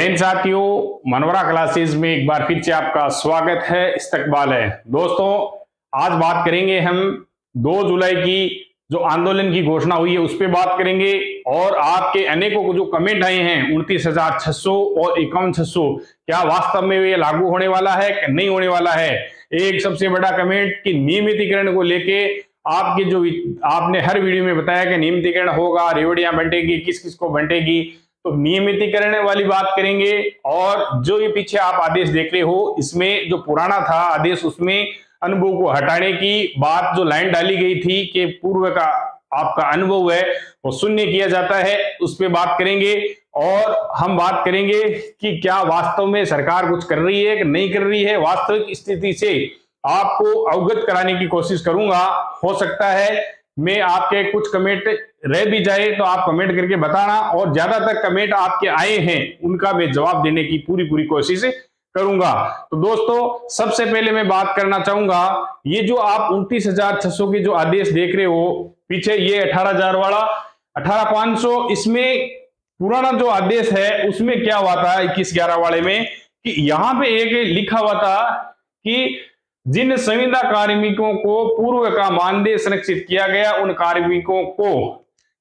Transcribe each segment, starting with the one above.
इन साथियों, Monera classes में एक बार फिर से आपका स्वागत है, इस्तकबाल है। दोस्तों, आज बात करेंगे हम 2 जुलाई की जो आंदोलन की घोषणा हुई है उस पर बात करेंगे। और आपके अनेकों जो कमेंट आए हैं 29,600 और 51,600, क्या वास्तव में ये लागू होने वाला है कि नहीं होने वाला है। एक सबसे बड़ा कमेंट कि नियमितीकरण को लेके आपके जो आपने हर वीडियो में बताया कि नियमितीकरण होगा, रेवड़ियां बंटेगी, किस किस को बंटेगी, तो नियमितीकरण वाली बात करेंगे। और जो ये पीछे आप आदेश देख रहे हो, इसमें जो पुराना था आदेश, उसमें अनुभव को हटाने की बात जो लाइन डाली गई थी कि पूर्व का आपका अनुभव है वो शून्य किया जाता है, उस पर बात करेंगे। और हम बात करेंगे कि क्या वास्तव में सरकार कुछ कर रही है कि नहीं कर रही है, वास्तविक स्थिति से आपको अवगत कराने की कोशिश करूंगा। हो सकता है मैं आपके कुछ कमेंट रह भी जाए तो आप कमेंट करके बताना, और ज्यादातर कमेंट आपके आए हैं उनका मैं जवाब देने की पूरी कोशिश करूंगा। तो दोस्तों, सबसे पहले मैं बात करना चाहूंगा, ये जो आप 29,600 के जो आदेश देख रहे हो पीछे, ये 18,000 वाला 18,500, इसमें पुराना जो आदेश है उसमें क्या हुआ था 21/11 वाले में, कि यहां पे एक लिखा हुआ था कि जिन संविदा कार्मिकों को पूर्व का मानदेय संरक्षित किया गया, उन कार्मिकों को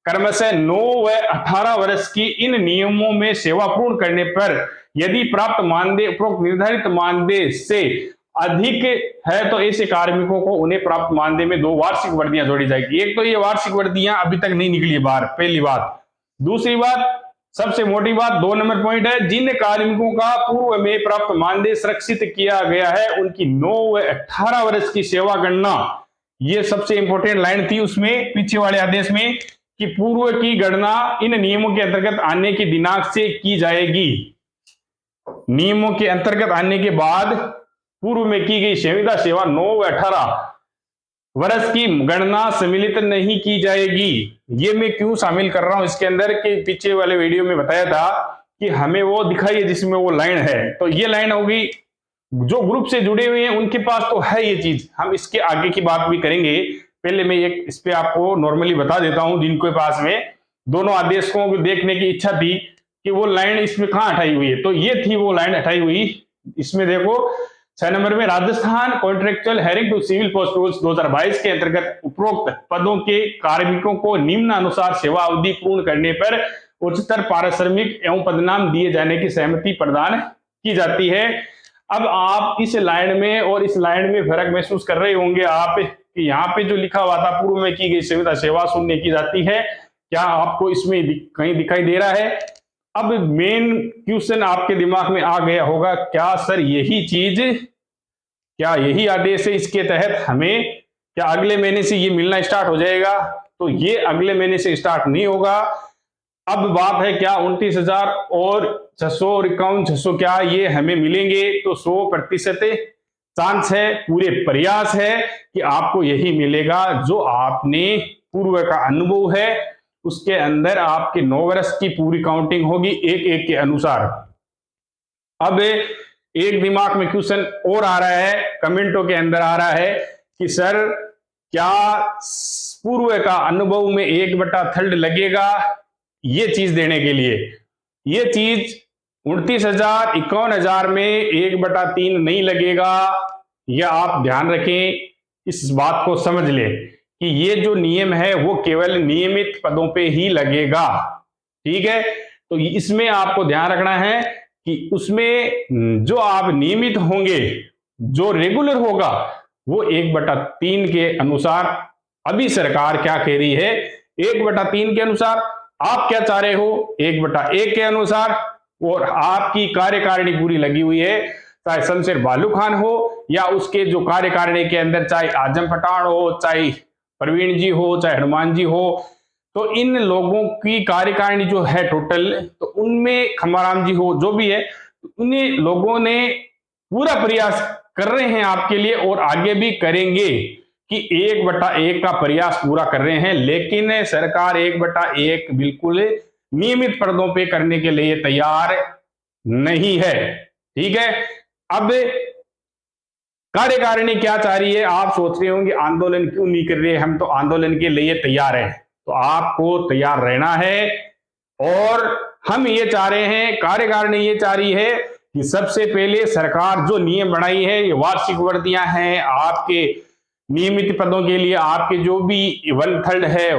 क्रमशः 9 व 18 वर्ष की इन नियमों में सेवा पूर्ण करने पर यदि प्राप्त मानदेय उपरोक्त निर्धारित मानदेय से अधिक है तो ऐसे कार्मिकों को उन्हें प्राप्त मानदेय में 2 वार्षिक वर्दियां जोड़ी जाएगी। एक तो ये वार्षिक वर्दियां अभी तक नहीं निकली बाहर, पहली बात। दूसरी बात, सबसे मोटी बात, 2 नंबर पॉइंट है, जिन कार्मिकों का पूर्व में प्राप्त मानदेय सुरक्षित किया गया है उनकी 9 व 18 वर्ष की सेवा गणना। ये सबसे इंपॉर्टेंट लाइन थी उसमें पीछे वाले आदेश में, कि पूर्व की गणना इन नियमों के अंतर्गत आने की दिनांक से की जाएगी। नियमों के अंतर्गत आने के बाद पूर्व में की गई संविदा सेवा 9 व 18 वर्ष की गणना सम्मिलित नहीं की जाएगी। ये मैं क्यों शामिल कर रहा हूं इसके अंदर, कि पीछे वाले वीडियो में बताया था कि हमें वो दिखाइए जिसमें वो लाइन है, तो ये लाइन होगी। जो ग्रुप से जुड़े हुए हैं उनके पास तो है ये चीज, हम इसके आगे की बात भी करेंगे। पहले मैं एक इस पे आपको नॉर्मली बता देता हूं, जिनके पास में दोनों आदेशों को देखने की इच्छा थी कि वो लाइन इसमें कहां हटाई हुई है, तो ये थी वो लाइन हटाई हुई। इसमें देखो 6 नंबर में, Rajasthan contractual hiring to civil post rules 2022 के अंतर्गत उपरोक्त पदों के कार्मिकों को निम्नानुसार सेवा अवधि पूर्ण करने पर उच्चतर पारिश्रमिक एवं पदनाम दिए जाने की सहमति प्रदान की जाती है। अब आप इस लाइन में और इस लाइन में फर्क महसूस कर रहे होंगे आप, कि यहाँ पे जो लिखा हुआ था पूर्व में की गई संविदा सेवा शून्य की जाती है, क्या आपको इसमें कहीं दिखाई दे रहा है। अब मेन क्वेश्चन आपके दिमाग में आ गया होगा, क्या सर यही चीज, क्या यही आदेश है, इसके तहत हमें क्या अगले महीने से ये मिलना स्टार्ट हो जाएगा। तो ये अगले महीने से स्टार्ट नहीं होगा। अब बात है क्या 29,000 और 600 और 51,600 क्या ये हमें मिलेंगे, तो 100% चांस है, पूरे प्रयास है कि आपको यही मिलेगा। जो आपने पूर्व का अनुभव है उसके अंदर आपके 9 वर्ष की पूरी काउंटिंग होगी एक एक के अनुसार। अब एक दिमाग में क्वेश्चन और आ रहा है, कमेंटों के अंदर आ रहा है कि सर क्या पूर्व का अनुभव में 1/3 लगेगा ये चीज देने के लिए। ये चीज 29,000 51,000 में 1/3 नहीं लगेगा, यह आप ध्यान रखें, इस बात को समझ ले कि ये जो नियम है वो केवल नियमित पदों पे ही लगेगा। ठीक है, तो इसमें आपको ध्यान रखना है कि उसमें जो आप नियमित होंगे, जो रेगुलर होगा, वो 1/3 के अनुसार। अभी सरकार क्या कह रही है, 1/3 के अनुसार। आप क्या चाह रहे हो, 1/1 के अनुसार। और आपकी कार्यकारिणी पूरी लगी हुई है, चाहे शमशेर बालू खान हो या उसके जो कार्यकारिणी के अंदर चाहे आजम पठान हो, चाहे प्रवीण जी हो, चाहे हनुमान जी हो, तो इन लोगों की कार्यकारिणी जो है टोटल, तो उनमें खम्माराम जी हो, जो भी है, उन्हीं लोगों ने पूरा प्रयास कर रहे हैं आपके लिए और आगे भी करेंगे कि 1/1 का प्रयास पूरा कर रहे हैं। लेकिन सरकार 1/1 बिल्कुल नियमित पदों पे करने के लिए तैयार नहीं है। ठीक है, अब कार्यकारिणी क्या चाह रही है, आप सोच रहे होंगे आंदोलन क्यों नहीं कर रहे, हम तो आंदोलन के लिए तैयार हैं। तो आपको तैयार रहना है और हम ये चाह रहे हैं, कार्यकारिणी ये चाह रही है कि सबसे पहले सरकार जो नियम बनाई है, ये वार्षिक वर्दियां हैं आपके नियमित पदों के लिए, आपके जो भी 1/3 है,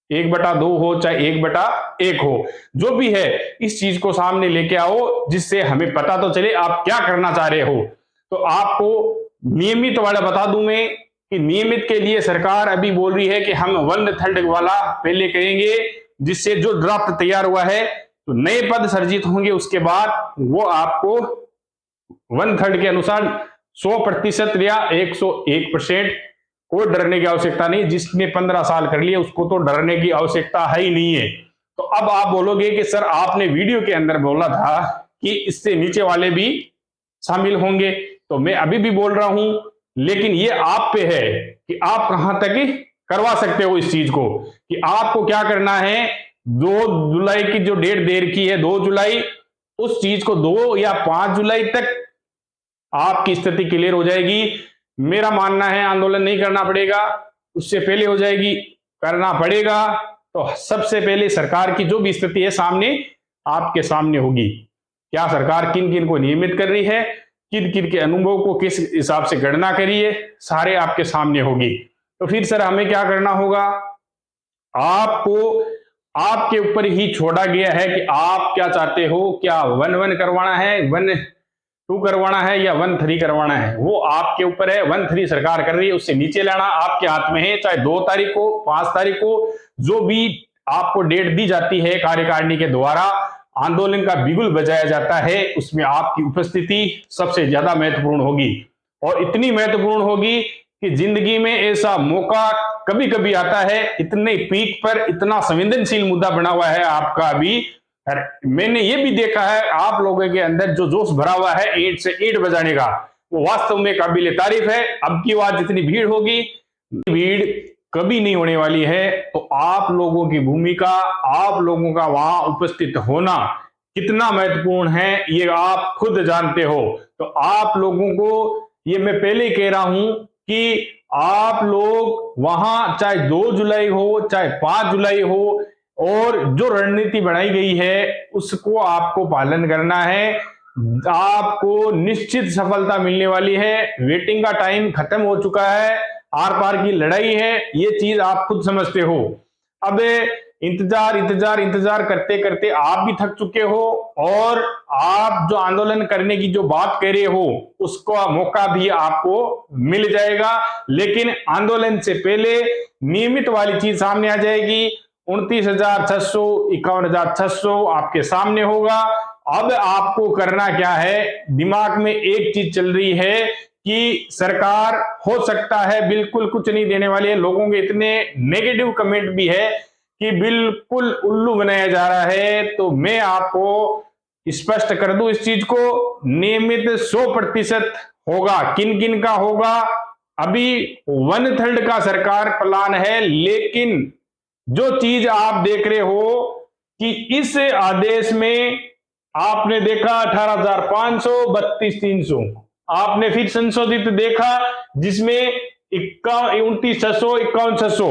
1/2 हो चाहे 1/1 हो, जो भी है, इस चीज को सामने लेके आओ जिससे हमें पता तो चले आप क्या करना चाह रहे हो। तो आपको नियमित वाला बता दूं मैं कि नियमित के लिए सरकार अभी बोल रही है कि हम 1/3 वाला पहले करेंगे, जिससे जो ड्राफ्ट तैयार हुआ है तो नए पद सर्जित होंगे, उसके बाद वो आपको 1/3 के अनुसार 100% या 101%। कोई डरने की आवश्यकता नहीं, जिसने 15 साल कर लिए उसको तो डरने की आवश्यकता है ही नहीं है। तो अब आप बोलोगे कि सर आपने वीडियो के अंदर बोला था कि इससे नीचे वाले भी शामिल होंगे, तो मैं अभी भी बोल रहा हूं, लेकिन ये आप पे है कि आप कहां तक करवा सकते हो इस चीज को, कि आपको क्या करना है। 2 जुलाई की जो डेट दे रखी है, 2 जुलाई, उस चीज को 2 या 5 जुलाई तक आपकी स्थिति क्लियर हो जाएगी। मेरा मानना है आंदोलन नहीं करना पड़ेगा, उससे पहले हो जाएगी। करना पड़ेगा तो सबसे पहले सरकार की जो भी स्थिति है सामने आपके सामने होगी। क्या सरकार किन किन को नियमित कर रही है, किन किन के अनुभव को किस हिसाब से गणना करी है, सारे आपके सामने होगी। तो फिर सर हमें क्या करना होगा, आपको आपके ऊपर ही छोड़ा गया है कि आप क्या चाहते हो। क्या 1/1 करवाना है, 1/2 करवाना है या 1/3 करवाना है, वो आपके ऊपर है। 1/3 सरकार कर रही है, उससे नीचे लाना आपके हाथ में है। चाहे 2 तारीख को, 5 तारीख को, जो भी आपको डेट दी जाती है कार्यकारिणी के द्वारा, आंदोलन का बिगुल बजाया जाता है, उसमें आपकी उपस्थिति सबसे ज्यादा महत्वपूर्ण होगी। और इतनी महत्वपूर्ण होगी कि जिंदगी में ऐसा मौका कभी कभी आता है, इतने पीक पर इतना संवेदनशील मुद्दा बना हुआ है आपका अभी। मैंने ये भी देखा है आप लोगों के अंदर जो जोश भरा हुआ है ईंट से ईंट बजाने का, वो वास्तव में काबिल तारीफ है। अब की बात जितनी भीड़ होगी, भीड़ कभी नहीं होने वाली है। तो आप लोगों की भूमिका, आप लोगों का वहां उपस्थित होना कितना महत्वपूर्ण है ये आप खुद जानते हो। तो आप लोगों को ये मैं पहले ही कह रहा हूं कि आप लोग वहां चाहे 2 जुलाई हो चाहे 5 जुलाई हो, और जो रणनीति बनाई गई है उसको आपको पालन करना है। आपको निश्चित सफलता मिलने वाली है। वेटिंग का टाइम खत्म हो चुका है, आर पार की लड़ाई है, ये चीज आप खुद समझते हो। अब इंतजार इंतजार इंतजार करते करते आप भी थक चुके हो, और आप जो आंदोलन करने की जो बात कर रहे हो उसका मौका भी आपको मिल जाएगा। लेकिन आंदोलन से पहले नियमित वाली चीज सामने आ जाएगी। 29,600, 51,600 आपके सामने होगा। अब आपको करना क्या है, दिमाग में एक चीज चल रही है कि सरकार हो सकता है बिल्कुल कुछ नहीं देने वाली है। लोगों के इतने नेगेटिव कमेंट भी है कि बिल्कुल उल्लू बनाया जा रहा है। तो मैं आपको स्पष्ट कर दूं इस चीज को, नियमित 100% होगा। किन किन का होगा, अभी 1/3 का सरकार प्लान है, लेकिन जो चीज आप देख रहे हो कि इस आदेश में आपने देखा 18,500, 32,300, आपने फिर संशोधित देखा जिसमें 29,600, 51,600।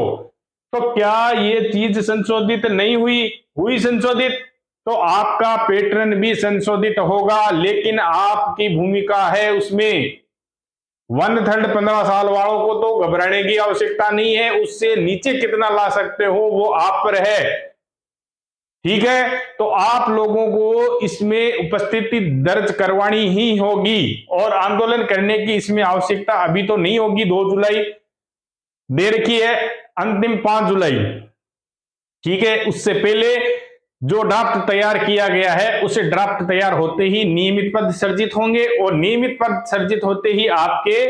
तो क्या ये चीज संशोधित नहीं हुई? हुई संशोधित। तो आपका पैटर्न भी संशोधित होगा, लेकिन आपकी भूमिका है उसमें। 1/3 15 साल वालों को तो घबराने की आवश्यकता नहीं है, उससे नीचे कितना ला सकते हो वो आप पर है। ठीक है, तो आप लोगों को इसमें उपस्थिति दर्ज करवानी ही होगी, और आंदोलन करने की इसमें आवश्यकता अभी तो नहीं होगी। 2 जुलाई दे रखी है, अंतिम 5 जुलाई। ठीक है, उससे पहले जो ड्राफ्ट तैयार किया गया है, उसे ड्राफ्ट तैयार होते ही नियमित पद सर्जित होंगे, और नियमित पद सर्जित होते ही आपके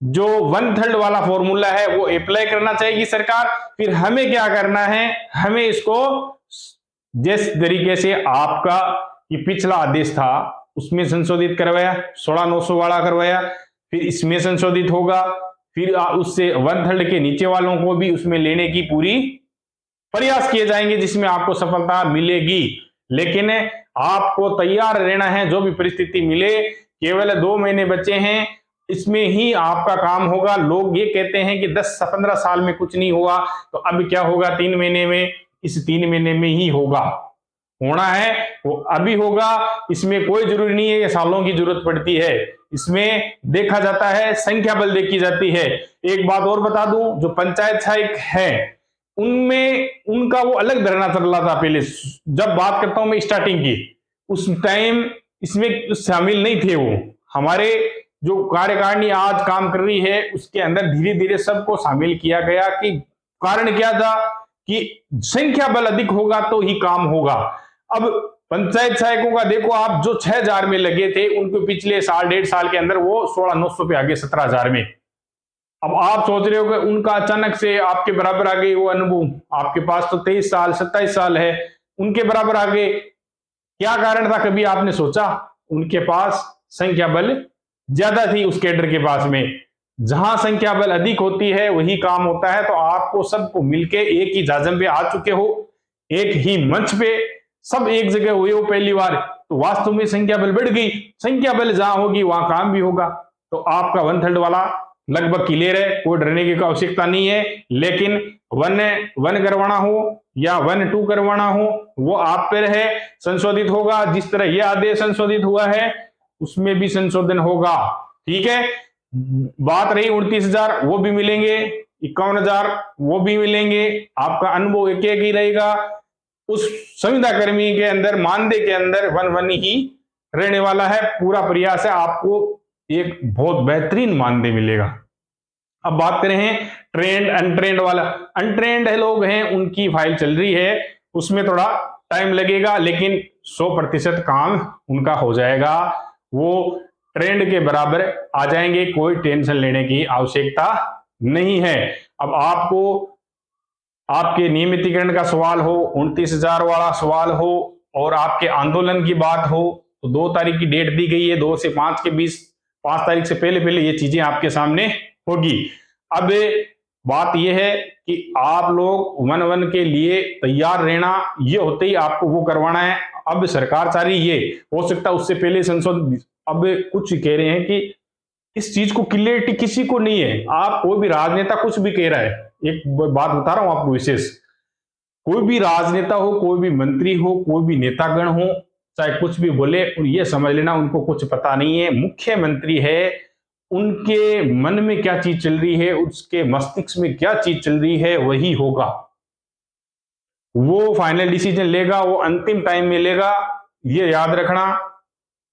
जो 1/3 वाला फॉर्मूला है वो अप्लाई करना चाहिए सरकार। फिर हमें क्या करना है, हमें इसको जिस तरीके से आपका ये पिछला आदेश था उसमें संशोधित करवाया, 16,900 वाला करवाया, फिर इसमें संशोधित होगा, फिर उससे 1/3 के नीचे वालों को भी उसमें लेने की पूरी प्रयास किए जाएंगे, जिसमें आपको सफलता मिलेगी। लेकिन आपको तैयार रहना है, जो भी परिस्थिति मिले। केवल 2 महीने बचे हैं, इसमें ही आपका काम होगा। लोग ये कहते हैं कि 10-15 साल में कुछ नहीं हुआ, तो अब क्या होगा 3 महीने में? इस 3 महीने में ही होगा। होना है वो अभी होगा। इसमें कोई जरूरी नहीं है कि सालों की जरूरत पड़ती है। इसमें देखा जाता है, संख्या बल देखी जाती है। एक बात और बता दूं, जो पंचायत सहायक है उनमें उनका वो अलग धरना चल रहा था पहले, जब बात करता हूं मैं स्टार्टिंग की, उस टाइम इसमें शामिल नहीं थे वो। हमारे जो कार्यकारिणी आज काम कर रही है उसके अंदर धीरे धीरे सबको शामिल किया गया कि कारण क्या था कि संख्या बल अधिक होगा तो ही काम होगा। अब पंचायत सहायकों का देखो आप, जो 6,000 में लगे थे उनको पिछले साल 1.5 साल के अंदर वो 16,900 पे आ गए 17,000 में। अब आप सोच रहे हो कि उनका अचानक से आपके बराबर आ गए वो अनुभव, आपके पास तो 23 साल 27 साल है, उनके बराबर आ गए। क्या कारण था, कभी आपने सोचा? उनके पास संख्या बल ज्यादा थी उस कैडर के पास में। जहां संख्या बल अधिक होती है वही काम होता है। तो आपको सबको मिलके एक ही जाजम पे आ चुके हो, एक ही मंच पे सब एक जगह हुए हो पहली बार, तो वास्तव में संख्या बल बढ़ गई। संख्या बल जहां होगी वहां काम भी होगा। तो आपका 1/3 वाला लगभग क्लियर है, कोई डरने की आवश्यकता नहीं है। लेकिन वन करवाना हो या 1-2 करवाना हो वो आप पर है, संशोधित होगा। जिस तरह यह आदेश संशोधित हुआ है उसमें भी संशोधन होगा, ठीक है। बात रही 29,000, वो भी मिलेंगे, 51,000 वो भी मिलेंगे। आपका अनुभव एक एक ही रहेगा। उस संविदा कर्मी के अंदर मानदेय के अंदर 1-1 ही रहने वाला है। पूरा प्रयास है आपको एक बहुत बेहतरीन मानदेय मिलेगा। अब बात करें हैं ट्रेंड अनट्रेंड वाला। अनट्रेंड है लोग हैं उनकी फाइल चल रही है, उसमें थोड़ा टाइम लगेगा लेकिन 100% काम उनका हो जाएगा। वो ट्रेंड के बराबर आ जाएंगे, कोई टेंशन लेने की आवश्यकता नहीं है। अब आपको आपके नियमितीकरण का सवाल हो, 29,000 वाला सवाल हो और आपके आंदोलन की बात हो, तो 2 तारीख की डेट दी गई है, 2 से 5 के बीच, 5 तारीख से पहले पहले ये चीजें आपके सामने होगी। अब बात यह है कि आप लोग 1-1 के लिए तैयार रहना, ये होते ही आपको वो करवाना है। अब सरकार चाह रही ये हो सकता है उससे पहले संशोधन। अब कुछ कह रहे हैं कि इस चीज को क्लियरिटी किसी को नहीं है। आप कोई भी राजनेता कुछ भी कह रहा है, एक बात बता रहा हूं आपको विशेष, कोई भी राजनेता हो, कोई भी मंत्री हो, कोई भी नेतागण हो, चाहे कुछ भी बोले, ये समझ लेना उनको कुछ पता नहीं है। मुख्यमंत्री है, उनके मन में क्या चीज चल रही है, उसके मस्तिष्क में क्या चीज चल रही है वही होगा। वो फाइनल डिसीजन लेगा, वो अंतिम टाइम में लेगा, ये याद रखना।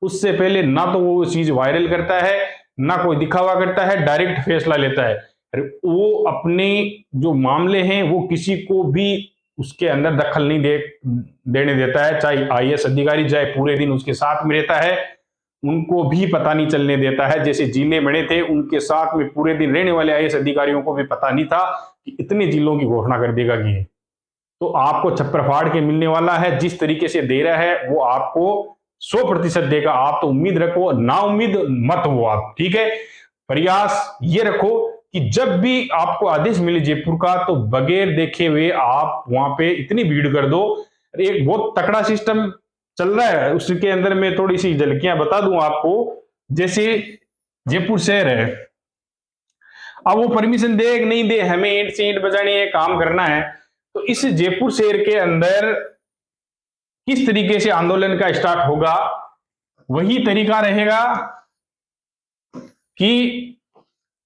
उससे पहले ना तो वो चीज वायरल करता है, ना कोई दिखावा करता है, डायरेक्ट फैसला लेता है। वो अपने जो मामले हैं वो किसी को भी उसके अंदर दखल नहीं देने देता है। चाहे आईएएस अधिकारी चाहे पूरे दिन उसके साथ में रहता है, उनको भी पता नहीं चलने देता है। जैसे जिले बने थे, उनके साथ में पूरे दिन रहने वाले आईएएस अधिकारियों को भी पता नहीं था कि इतने जिलों की घोषणा कर देगा कि। तो आपको छप्पर फाड़ के मिलने वाला है। जिस तरीके से दे रहा है वो आपको 100% देगा। आप तो उम्मीद रखो, ना उम्मीद मत हो आप, ठीक है। प्रयास ये रखो कि जब भी आपको आदेश मिले जयपुर का, तो बगैर देखे हुए आप वहां पे इतनी भीड़ कर दो। एक बहुत तकड़ा सिस्टम चल रहा है, उसके अंदर मैं थोड़ी सी झलकियां बता दूं आपको। जैसे जयपुर शहर है, अब वो परमिशन दे कि नहीं दे, हमें ईंट से ईंट बजानी है, काम करना है। तो इस जयपुर शहर के अंदर किस तरीके से आंदोलन का स्टार्ट होगा, वही तरीका रहेगा कि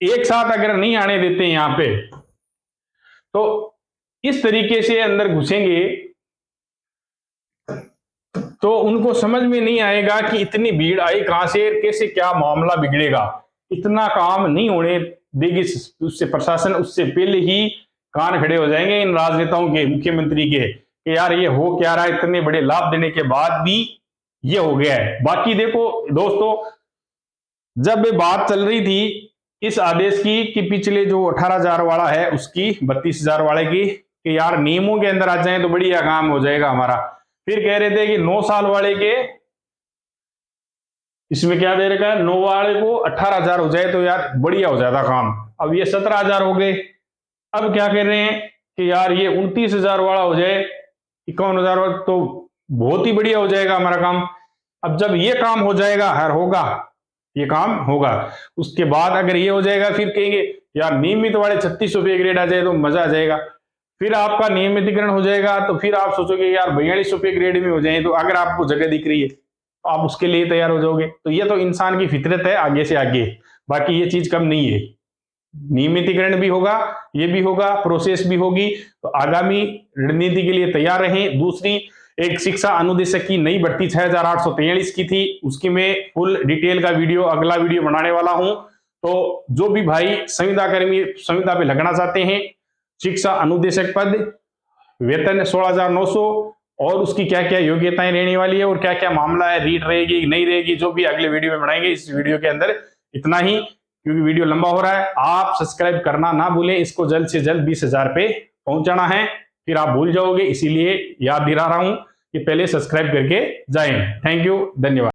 एक साथ अगर नहीं आने देते यहां पे, तो इस तरीके से अंदर घुसेंगे तो उनको समझ में नहीं आएगा कि इतनी भीड़ आई कहां से, कैसे क्या मामला बिगड़ेगा। इतना काम नहीं होने देगी उससे प्रशासन। उससे पहले ही कान खड़े हो जाएंगे इन राजनेताओं के, मुख्यमंत्री के, कि यार ये हो क्या रहा है, इतने बड़े लाभ देने के बाद भी ये हो गया है। बाकी देखो दोस्तों, जब बात चल रही थी इस आदेश की कि पिछले जो 18,000 वाला है उसकी 32,000 वाले की, कि यार नियमों के अंदर आ जाए तो बढ़िया काम हो जाएगा हमारा। फिर कह रहे थे कि 9 साल वाले के, इसमें क्या दे रखा है, 9 वाले को 18,000 हो जाए तो यार बढ़िया हो जाता काम। अब ये 17,000 हो गए। अब क्या कह रहे हैं कि यार ये 29,000 वाला हो जाए, 51,000 वाला, तो बहुत ही बढ़िया हो जाएगा हमारा काम। अब जब ये काम हो जाएगा, हर होगा, ये काम होगा, उसके बाद अगर ये हो जाएगा फिर कहेंगे यार नियमित वाले 3600 पे ग्रेड आ जाए तो मजा आ जाएगा। फिर आपका नियमितीकरण हो जाएगा, तो फिर आप सोचोगे यार 42 रुपये ग्रेड में हो जाए, तो अगर आपको जगह दिख रही है तो आप उसके लिए तैयार हो जाओगे। तो ये तो इंसान की फितरत है आगे से आगे, बाकी ये चीज कम नहीं है। नियमितीकरण भी होगा, ये भी होगा, प्रोसेस भी होगी। तो आगामी रणनीति के लिए तैयार रहें। दूसरी, एक शिक्षा अनुदेशक की नई भर्ती 6843 की थी, उसकी मैं फुल डिटेल का वीडियो, अगला वीडियो बनाने वाला हूं। तो जो भी भाई संविदा कर्मी, संविदा पे लगना चाहते हैं, शिक्षा अनुदेशक पद, वेतन 16,900, और उसकी क्या क्या योग्यताएं रहने वाली है और क्या क्या मामला है, रीट रहेगी नहीं रहेगी, जो भी अगले वीडियो में बनाएंगे। इस वीडियो के अंदर इतना ही, क्योंकि वीडियो लंबा हो रहा है। आप सब्सक्राइब करना ना भूलें, इसको जल्द से जल्द 20,000 पे पहुंचाना है, फिर आप भूल जाओगे। इसीलिए याद दिला रहा हूं कि पहले सब्सक्राइब करके जाएं। थैंक यू, धन्यवाद।